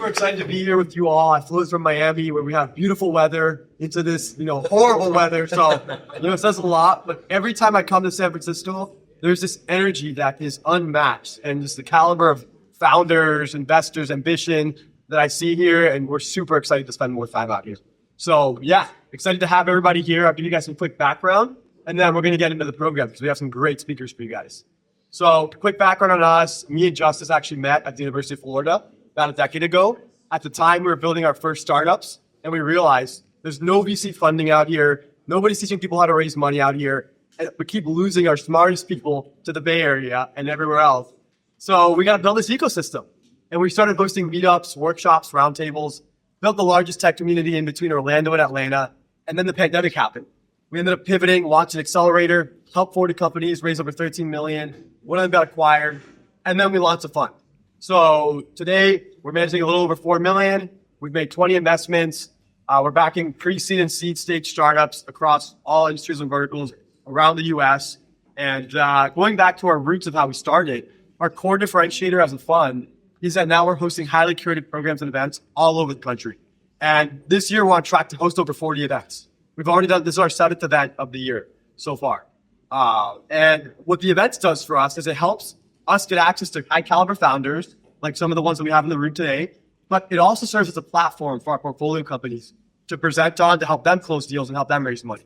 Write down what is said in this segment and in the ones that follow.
super excited to be here with you all. I flew from Miami where we have beautiful weather into this, horrible weather. So, it says a lot, but every time I come to San Francisco, there's this energy that is unmatched and just the caliber of founders, investors, ambition that I see here. And we're super excited to spend more time out here. So yeah, excited to have everybody here. I'll give you guys some quick background and then we're going to get into the program because we have some great speakers for you guys. So quick background on us. Me and Justice actually met at the University of Florida about a decade ago. At the time, we were building our first startups and we realized there's no VC funding out here. Nobody's teaching people how to raise money out here. And we keep losing our smartest people to the Bay Area and everywhere else. So we got to build this ecosystem. And we started hosting meetups, workshops, roundtables, built the largest tech community in between Orlando and Atlanta. And then the pandemic happened. We ended up pivoting, launched an accelerator, helped 40 companies raise over 13 million. One of them got acquired. And then we launched a fund. So today we're managing a little over 4 million. We've made 20 investments. We're backing pre-seed and seed stage startups across all industries and verticals around the US. And going back to our roots of how we started, our core differentiator as a fund is that now we're hosting highly curated programs and events all over the country. And this year we're on track to host over 40 events. We've already done, this is our 7th event of the year so far. And what the events does for us is it helps us get access to high caliber founders, like some of the ones that we have in the room today, but it also serves as a platform for our portfolio companies to present on, to help them close deals and help them raise money.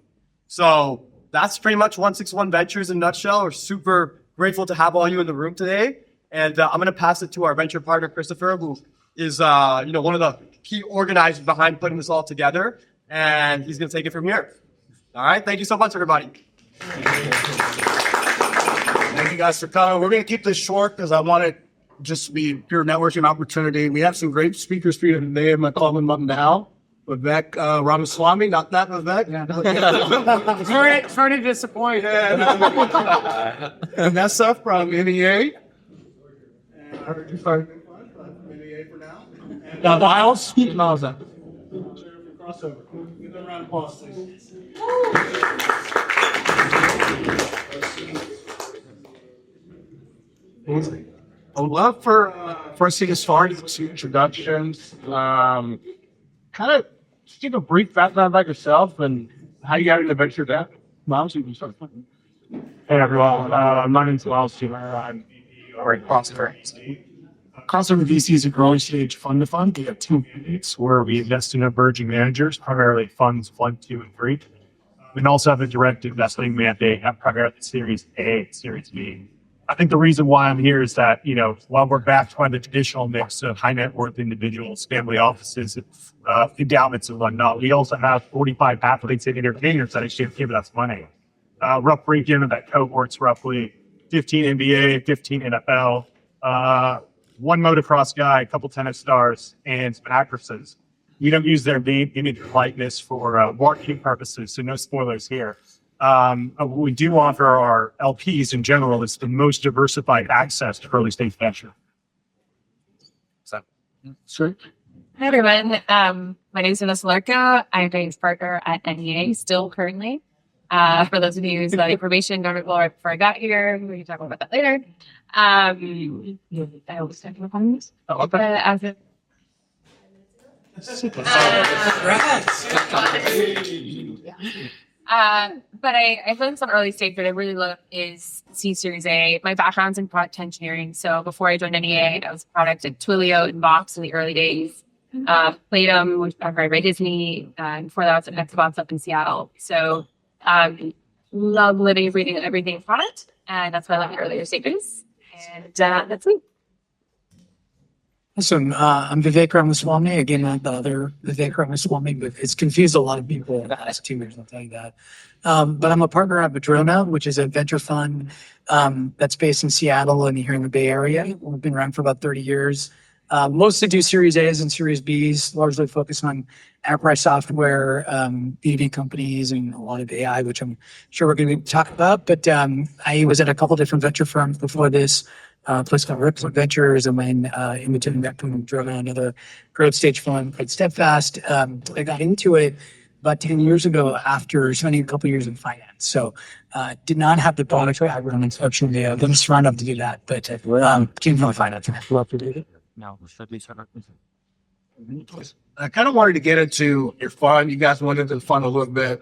So that's pretty much 161 Ventures in a nutshell. We're super grateful to have all you in the room today. And I'm going to pass it to our venture partner, Christopher, who is one of the key organizers behind putting this all together. And he's going to take it from here. All right. Thank you so much, everybody. Thank you guys for coming. We're going to keep this short because I want it just to be pure networking opportunity. We have some great speakers for you today. I'm going to call them up now. Vivek Ramaswamy, not that Vivek. Yeah. Sorry to disappoint. Vanessa from NEA. And I heard you started from NEA for now. And Miles. Miles. Crossover. Give them a round of applause, please. I would love for us to get started with some introductions. Kind of just give a brief background about yourself and how you got into venture debt. Miles, you can start. Hey everyone, my name is Miles Schumer. I'm VP over at Crossover. Crossover VC is a growing stage fund to fund. We have 2 mandates where we invest in emerging managers, primarily funds 1, 2, and 3. We also have a direct investing mandate at primarily Series A and Series B. I think the reason why I'm here is that, while we're backed by the traditional mix of high net worth individuals, family offices, endowments and whatnot, we also have 45 athletes and entertainers that actually have given us money. Rough breakdown of that cohort's roughly 15 NBA, 15 NFL, 1 motocross guy, a couple tennis stars, and some actresses. We don't use their name, image, or likeness for marketing purposes, so no spoilers here. What we do offer our LPs in general is the most diversified access to early stage venture. So, Sure. Hi everyone. My name is Vanessa Larka. I'm a partner at NEA still currently. For those of you who's that information don't recall right before I got here, we can talk about that later. I always talk about this. But I focus on early stage. What I really love is C Series A. My background's in product engineering. So before I joined NEA, I was a product at Twilio and Box in the early days. Playdom, which was acquired by Disney. Before that, I was at Xbox up in Seattle. So love living, breathing everything product. And that's why I love the earlier stages. And that's me. Awesome. I'm Vivek Ramaswamy. Again, not the other Vivek Ramaswamy, but it's confused a lot of people in the last 2 years, I'll tell you that. But I'm a partner at Madrona, which is a venture fund that's based in Seattle and here in the Bay Area. We've been around for about 30 years. Mostly do Series A's and Series B's, largely focus on enterprise software, B2B companies, and a lot of AI, which I'm sure we're going to talk about. But I was at a couple different venture firms before this. Place called Ripple Ventures, and when in between that, drove another growth stage fund called Steadfast. I got into it about 10 years ago after spending a couple of years in finance. So did not have the product background, unfortunately. I didn't smart enough to do that, but came from finance. Love to do it. No, should we start? I kind of wanted to get into your fund. You guys went into the fund a little bit.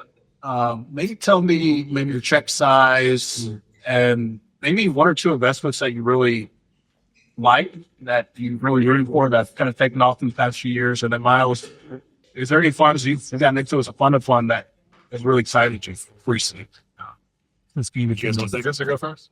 Maybe tell me maybe your check size and maybe one or two investments that you really like, that you really rooting for, that's kind of taken off in the past few years. And then Miles, is there any funds you've gotten into as a fund that has really excited you recently? Let's give you guys. I guess I go first.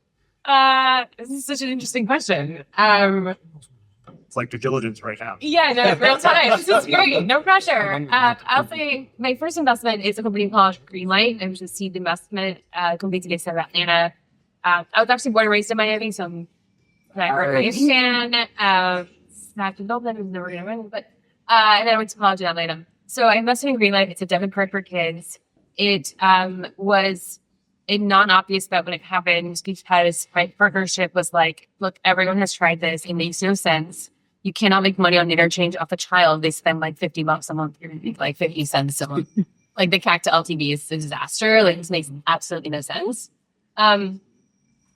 This is such an interesting question. It's like due diligence right now. Yeah, no, real time. This is great. No pressure. I'll say my first investment is a company called Greenlight. It was a seed investment company based out of Atlanta. I was actually born and raised in Miami, so I'm a Miami fan. Snapped and Dublin, was never going to win, but and then I went to college in Atlanta. So I invested in Greenlight. It's a debit card for kids. It was a non-obvious bet when it happened because my partnership was like, look, everyone has tried this. It makes no sense. You cannot make money on interchange off a child. They spend like $50 a month. You're going to make like 50 cents a month. Like the CAC to LTV is a disaster. Like this makes absolutely no sense. And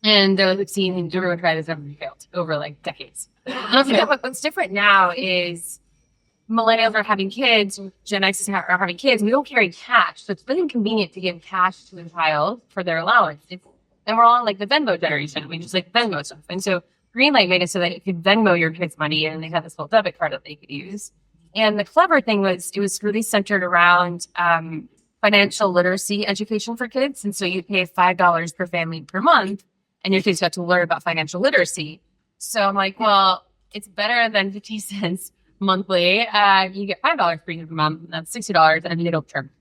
they're seeing everyone try this, everyone failed over like decades. And I think that what's different now is millennials are having kids, Gen X are having kids. We don't carry cash, so it's really convenient to give cash to a child for their allowance. And we're all like the Venmo generation. We just like Venmo stuff. And so Greenlight made it so that you could Venmo your kids money, and they had this whole debit card that they could use. And the clever thing was it was really centered around financial literacy education for kids. And so you pay $5 per family per month, and your kids got to learn about financial literacy. So I'm like, well, it's better than 50 cents monthly. You get $5 per month, and that's $60, and you don't term.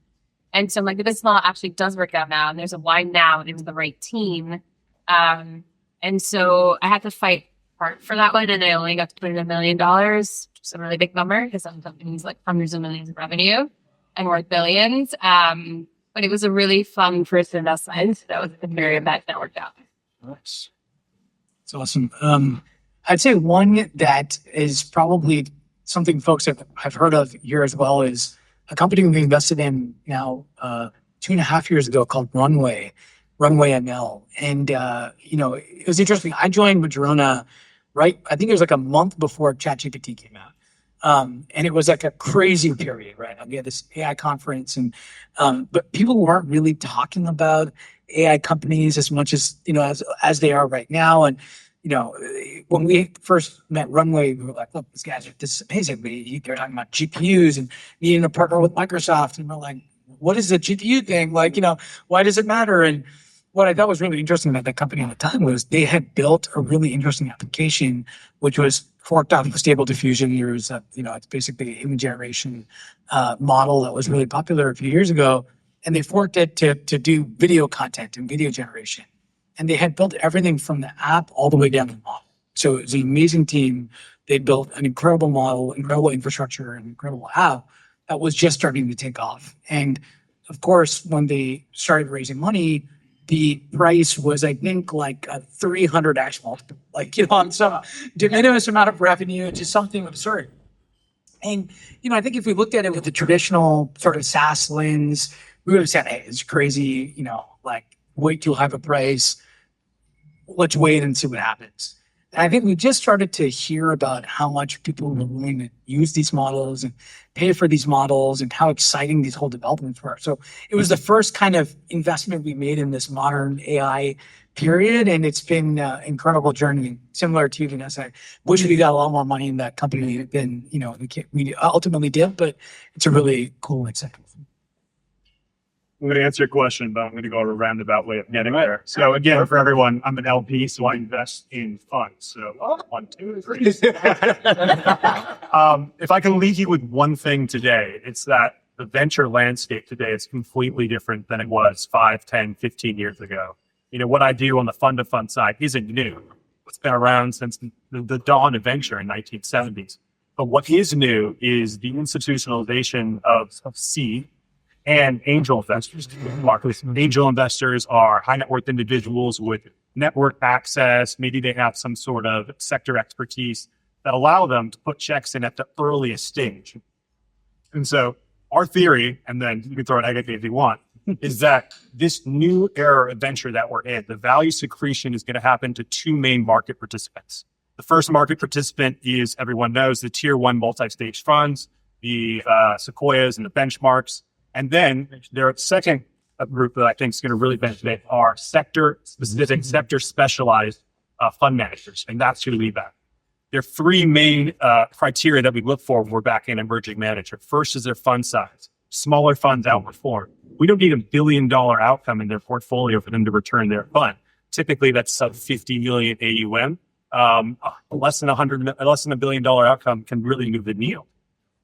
And so I'm like, this model actually does work out now, and there's a why now, and it was the right team. And so I had to fight hard for that one, and I only got to put in $1 million, which is a really big number because some companies like hundreds of millions of revenue and worth billions. But it was a really fun first investment. That was a period that worked out. Nice. That's awesome. I'd say one that is probably something folks have heard of here as well is a company we invested in now 2.5 years ago called Runway ML. And, it was interesting. I joined Madrona, right? I think it was like a month before ChatGPT came out. And it was like a crazy period, right? We had this AI conference but people weren't really talking about AI companies as much as, as they are right now. And, when we first met Runway, we were like, look, this is amazing. They're talking about GPUs and needing to partner with Microsoft. And we're like, what is the GPU thing? Like, why does it matter? And what I thought was really interesting about that company at the time was they had built a really interesting application, which was forked off of Stable Diffusion. There was it's basically an image generation model that was really popular a few years ago. And they forked it to do video content and video generation. And they had built everything from the app all the way down to the model. So it was an amazing team. They built an incredible model, incredible infrastructure, and incredible app that was just starting to take off. And of course, when they started raising money, the price was, I think, like a 300x multiple, on some de minimis amount of revenue, just something absurd. And, I think if we looked at it with the traditional sort of SaaS lens, we would have said, hey, it's crazy, way too high of a price. Let's wait and see what happens. And I think we just started to hear about how much people were willing to use these models and pay for these models and how exciting these whole developments were. So it was the first kind of investment we made in this modern AI period. And it's been an incredible journey, similar to Venus. I wish we got a lot more money in that company than, we ultimately did, but it's a really cool and exciting thing. I'm going to answer your question, but I'm going to go a roundabout way of getting there. So again, for everyone, I'm an LP, so I invest in funds. So 1, 2, 3. If I can leave you with one thing today, it's that the venture landscape today is completely different than it was 5, 10, 15 years ago. What I do on the fund of fund side isn't new. It's been around since the dawn of venture in 1970s. But what is new is the institutionalization of seed and angel investors. Angel investors are high net worth individuals with network access. Maybe they have some sort of sector expertise that allow them to put checks in at the earliest stage. And so our theory, and then you can throw an egg at me if you want, is that this new era of venture that we're in, the value secretion is going to happen to two main market participants. The first market participant is, everyone knows, the tier one multi-stage funds. the Sequoias and the benchmarks. And then their second group that I think is going to really benefit are sector-specific, sector-specialized fund managers, and that's who lead that. There are three main criteria that we look for when we're backing an emerging manager. First is their fund size. Smaller funds outperform. We don't need $1 billion outcome in their portfolio for them to return their fund. Typically, that's sub 50 million AUM. Less than $1 billion outcome can really move the needle.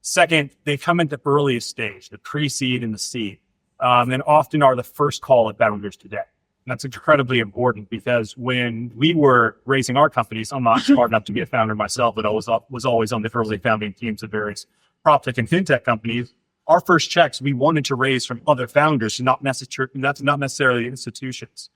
Second, they come at the earliest stage, the pre-seed and the seed, and often are the first call at founders today. And that's incredibly important because when we were raising our companies, I'm not smart enough to be a founder myself, but I was always on the early founding teams of various prop tech and fintech companies. Our first checks we wanted to raise from other founders, not necessarily institutions.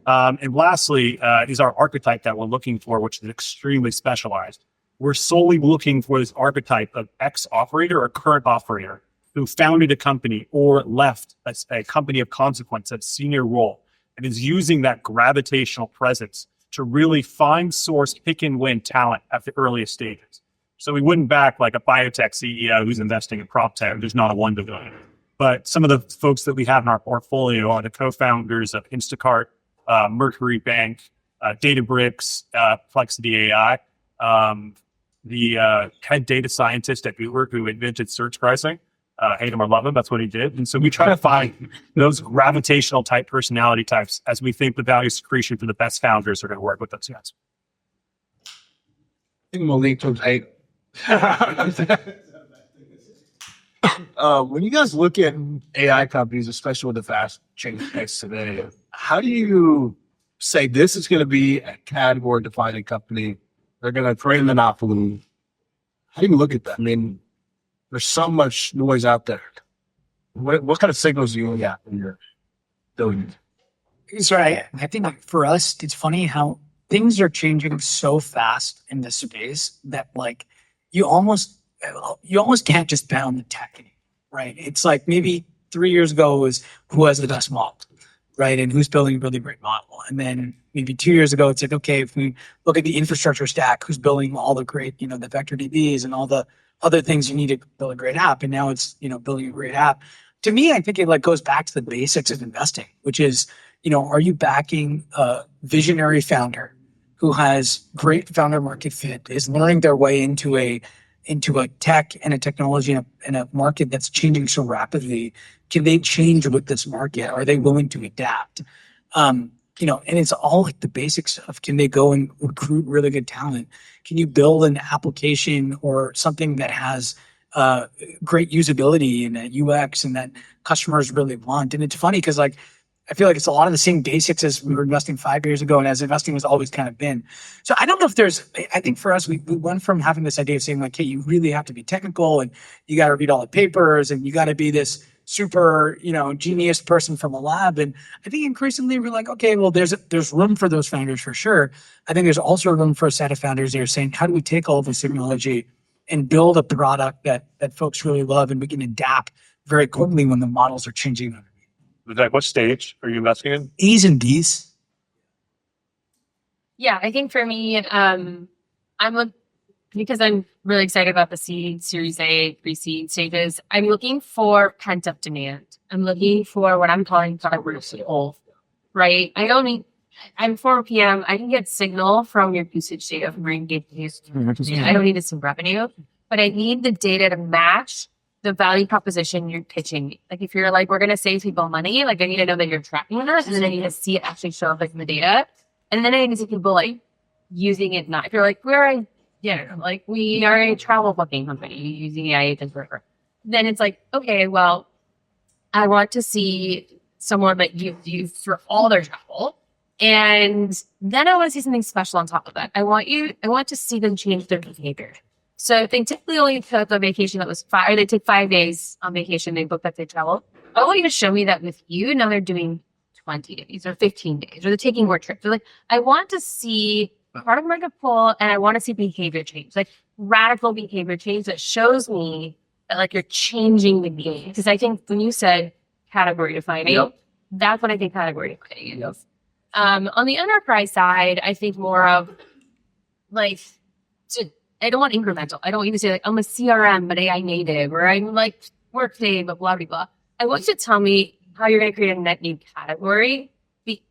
And lastly, is our archetype that we're looking for, which is extremely specialized. We're solely looking for this archetype of ex-operator or current operator who founded a company or left a company of consequence at senior role and is using that gravitational presence to really find, source, pick and win talent at the earliest stages. So we wouldn't back like a biotech CEO who's investing in prop tech. There's not a one-to-one. But some of the folks that we have in our portfolio are the co-founders of Instacart, Mercury Bank, Databricks, Plexity AI, the head data scientist at Uber who invented search pricing. Hate him or love him, that's what he did. And so we try to find those gravitational type personality types as we think the value secretion for the best founders are going to work with those guys. I think Malik took hate. When you guys look at AI companies, especially with the fast changing pace today, how do you say this is going to be a category defining company? They're going to create a monopoly. How do you look at that? I mean, there's so much noise out there. What kind of signals do you look at when you're doing it? So I think like for us, it's funny how things are changing so fast in this space that like you almost can't just bet on the tech anymore, right? It's like maybe 3 years ago was who has the best model, right? And who's building a really great model. And then maybe 2 years ago, it's like, okay, if we look at the infrastructure stack, who's building all the great, the vector DBs and all the other things you need to build a great app. And now it's, building a great app. To me, I think it like goes back to the basics of investing, which is, are you backing a visionary founder who has great founder market fit, is learning their way into a tech and a technology and a market that's changing so rapidly? Can they change with this market? Are they willing to adapt? And it's all like the basics of, can they go and recruit really good talent? Can you build an application or something that has great usability and a UX and that customers really want? And it's funny because like, I feel like it's a lot of the same basics as we were investing 5 years ago and as investing has always kind of been. So I don't know if I think for us, we went from having this idea of saying like, hey, you really have to be technical and you got to read all the papers and you got to be this super, genius person from a lab. And I think increasingly we're like, okay, well, there's room for those founders for sure. I think there's also room for a set of founders that are saying, how do we take all this technology and build a product that folks really love and we can adapt very quickly when the models are changing? Like, what stage are you investing in? A's and D's. Yeah, I think for me, because I'm really excited about the seed, Series A, pre-seed stages, I'm looking for pent-up demand. I'm looking for what I'm calling pull, right? I'm 4 p.m. I can get signal from your usage data from your engagement. I don't need some revenue, but I need the data to match the value proposition you're pitching me. Like if you're like, we're going to save people money, like I need to know that you're tracking that, and then I need to see it actually show up like in the data. And then I need to see people like using it not. If you're like, we are a travel booking company using AI agents forever. Then it's like, okay, well, I want to see someone that you've used for all their travel. And then I want to see something special on top of that. I want to see them change their behavior. So if they typically only took a vacation that was 5, or they take 5 days on vacation, they book that they travel. I want you to show me that with you. Now they're doing 20 days or 15 days, or they're taking more trips. They're like, I want to see product market pull, and I want to see behavior change, like radical behavior change that shows me that like you're changing the game. Because I think when you said category defining, that's what I think category defining is. On the enterprise side, I think more of like, I don't want incremental. I don't want you to say like, I'm a CRM, but AI native, or I'm like Workday, but blah, blah, blah. I want you to tell me how you're going to create a net new category.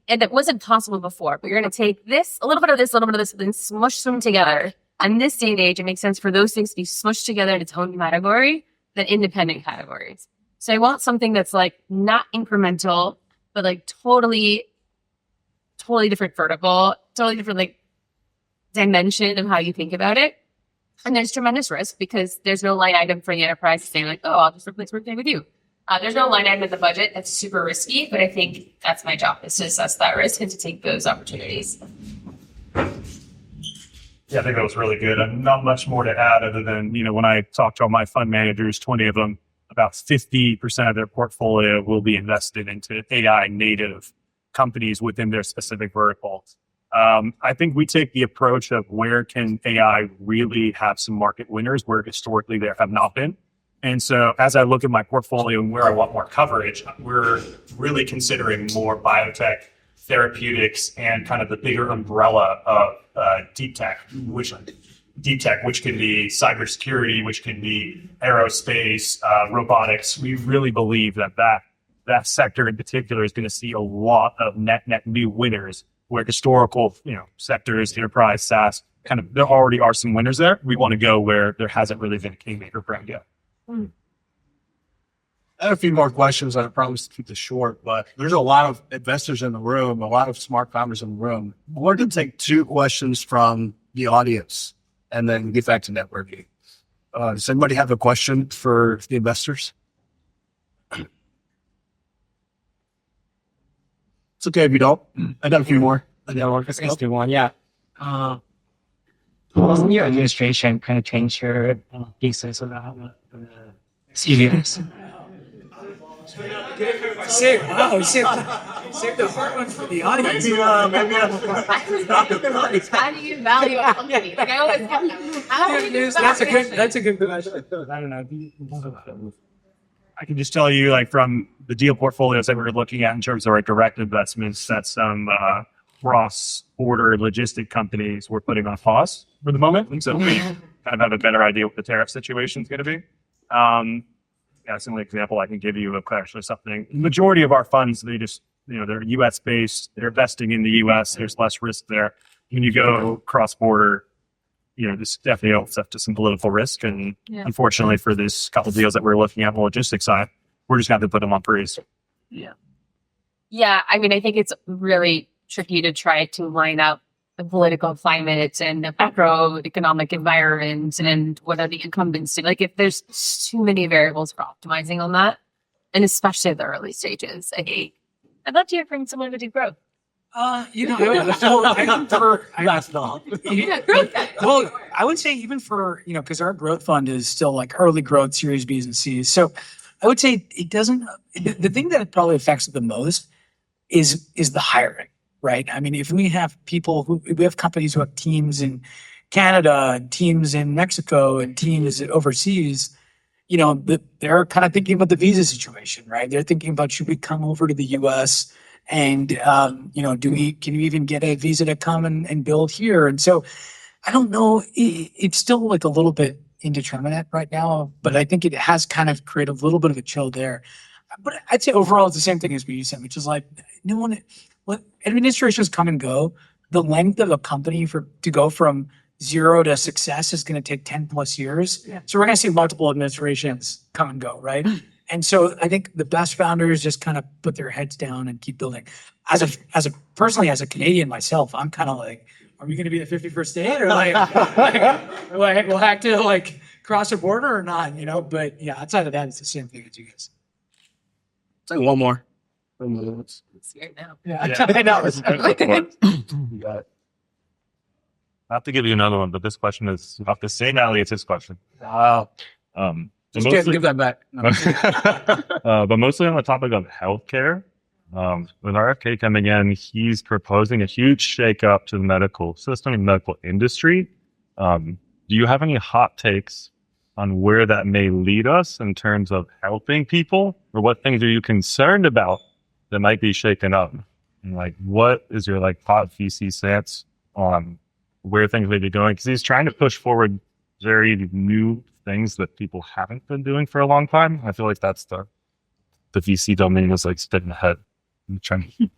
And it wasn't possible before, but you're going to take this, a little bit of this, a little bit of this, and smush them together. And this day and age, it makes sense for those things to be smushed together in its own category than independent categories. So I want something that's like not incremental, but like totally different vertical, totally different like dimension of how you think about it. And there's tremendous risk because there's no line item for the enterprise to say like, oh, I'll just replace Workday with you. There's no line item in the budget that's super risky, but I think that's my job is to assess that risk and to take those opportunities. Yeah, I think that was really good. And not much more to add other than, when I talk to all my fund managers, 20 of them, about 50% of their portfolio will be invested into AI native companies within their specific verticals. I think we take the approach of where can AI really have some market winners where historically there have not been. And so as I look at my portfolio and where I want more coverage, we're really considering more biotech, therapeutics, and kind of the bigger umbrella of deep tech, which can be cybersecurity, which can be aerospace, robotics. We really believe that sector in particular is going to see a lot of net new winners, where historical, sectors, enterprise, SaaS, there already are some winners there. We want to go where there hasn't really been a kingmaker brand yet. I have a few more questions. I promise to keep this short, but there's a lot of investors in the room, a lot of smart founders in the room. We're going to take 2 questions from the audience and then get back to networking. Does anybody have a question for the investors? It's okay if you don't. I got a few more. Let's do one. Yeah. Will your administration kind of change your thesis about CVS? Save the hard one for the audience. How do you value a company? Like I always That's a good question. I don't know. I can just tell you, like, from the deal portfolios that we're looking at in terms of our direct investments, that some cross-border logistic companies we're putting on pause for the moment. And so we kind of have a better idea what the tariff situation is going to be. That's the only example I can give you of actually something. The majority of our funds, they just, they're US based, they're investing in the US, there's less risk there. When you go cross-border, this definitely opens up to some political risk. And unfortunately for this couple of deals that we're looking at on the logistics side, we're just going to have to put them on freeze. Yeah. I mean, I think it's really tricky to try to line up the political climate and the macroeconomic environment and what are the incumbents doing. Like if there's too many variables for optimizing on that, and especially at the early stages, I'd love to hear from someone who do growth. I would say even for, because our growth fund is still like early growth, Series B's and C's. So I would say it doesn't, the thing that probably affects it the most is the hiring, right? I mean, if we have we have companies who have teams in Canada, and teams in Mexico, and teams overseas, they're kind of thinking about the visa situation, right? They're thinking about, should we come over to the US? And, can you even get a visa to come and build here? And so I don't know, it's still like a little bit indeterminate right now, but I think it has kind of created a little bit of a chill there. But I'd say overall, it's the same thing as what you said, which is like, administrations come and go. The length of a company to go from 0 to success is going to take 10 plus years. Yeah. So we're going to see multiple administrations come and go, right? And so I think the best founders just kind of put their heads down and keep building. Personally, as a Canadian myself, I'm kind of like, are we going to be the 51st state, or we'll have to cross a border or not? But yeah, outside of that, it's the same thing as you guys. Take one more. It's weird now. I know. You got it. I have to give you another one, but this question is about the same alley as his question. Wow. Just can't give that back. No. But mostly on the topic of healthcare. With RFK coming in, he's proposing a huge shakeup to the medical system and medical industry. Do you have any hot takes on where that may lead us in terms of helping people, or what things are you concerned about that might be shaken up? And what is your hot VC stance on where things may be going? Because he's trying to push forward very new things that people haven't been doing for a long time. I feel like that's the VC domain is like spitting ahead. I'm trying to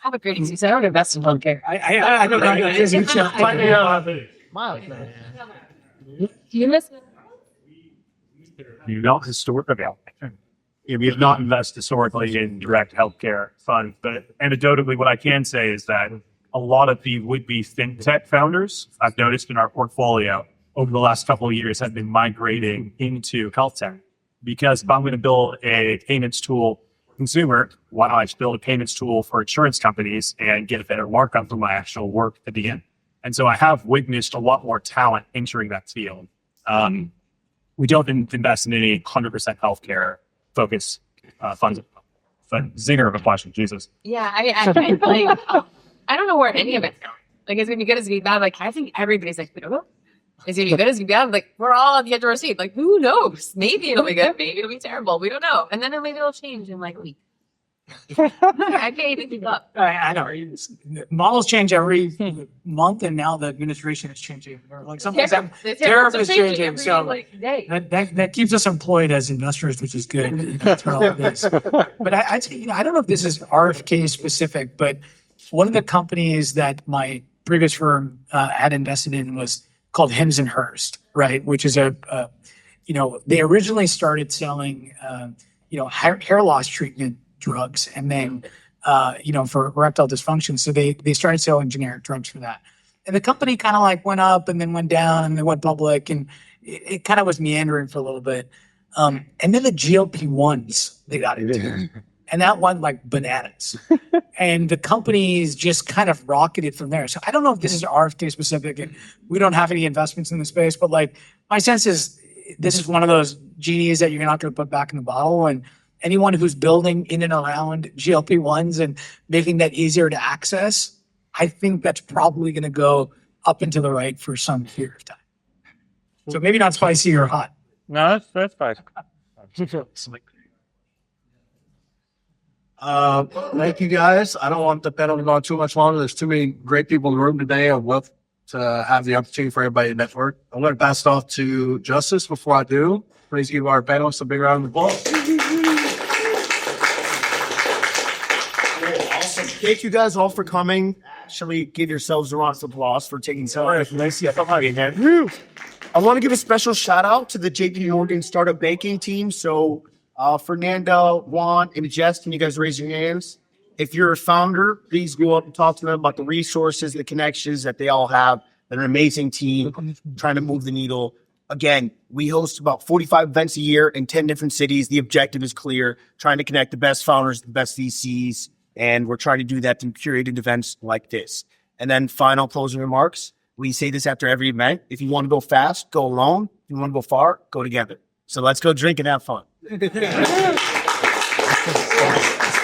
Have a great excuse. I don't invest in healthcare. I don't know. Do you miss? You don't historically, we have not invested historically in direct healthcare funds, but anecdotally, what I can say is that a lot of the would-be fintech founders I've noticed in our portfolio over the last couple of years have been migrating into health tech. Because if I'm going to build a payments tool for consumer, why don't I just build a payments tool for insurance companies and get a better markup for my actual work at the end? And so I have witnessed a lot more talent entering that field. We don't invest in any 100% healthcare focused funds. But zinger of a question, Jesus. Yeah, I like. I don't know where any of it's going. Like, it's gonna be good, it's gonna be bad. Like, I think everybody's like, we don't know. It's gonna be good, it's gonna be bad. Like, we're all on the edge of our seat. Like, who knows? Maybe it'll be good, maybe it'll be terrible. We don't know. And then maybe it'll change in like a week. I can't even keep up. I know. Models change every month, and now the administration is changing. Or like sometimes The tariff tariffs are is changing. every, So like, day. that keeps us employed as investors, which is good. That's what all it is. But I'd say, I don't know if this is RFK specific, but one of the companies that my previous firm had invested in was called Hims and Hers, right? Which is they originally started selling, hair loss treatment drugs, and then, for erectile dysfunction. So they started selling generic drugs for that. And the company kind of like went up and then went down and then went public, and it kind of was meandering for a little bit. And then the GLP-1s they got into, and that went like bananas. And the companies just kind of rocketed from there. So I don't know if this is RFK specific, and we don't have any investments in the space, but like my sense is this is one of those genies that you're not going to put back in the bottle. And anyone who's building in and around GLP-1s and making that easier to access, I think that's probably going to go up and to the right for some period of time. So maybe not spicy or hot. No, that's fine. Thank you guys. I don't want the panel to go on too much longer. There's too many great people in the room today. I'd love to have the opportunity for everybody to network. I'm going to pass it off to Justice. Before I do, please give our panelists a big round of applause. Awesome. Thank you guys all for coming. Actually, give yourselves a round of applause for taking time. I want to give a special shout out to the JP Morgan Startup Banking team. So, Fernando, Juan, and Jess, can you guys raise your hands? If you're a founder, please go up and talk to them about the resources, the connections that they all have. They're an amazing team trying to move the needle. Again, we host about 45 events a year in 10 different cities. The objective is clear, trying to connect the best founders, the best VCs, and we're trying to do that through curated events like this. And then final closing remarks. We say this after every event. If you want to go fast, go alone. If you want to go far, go together. So let's go drink and have fun.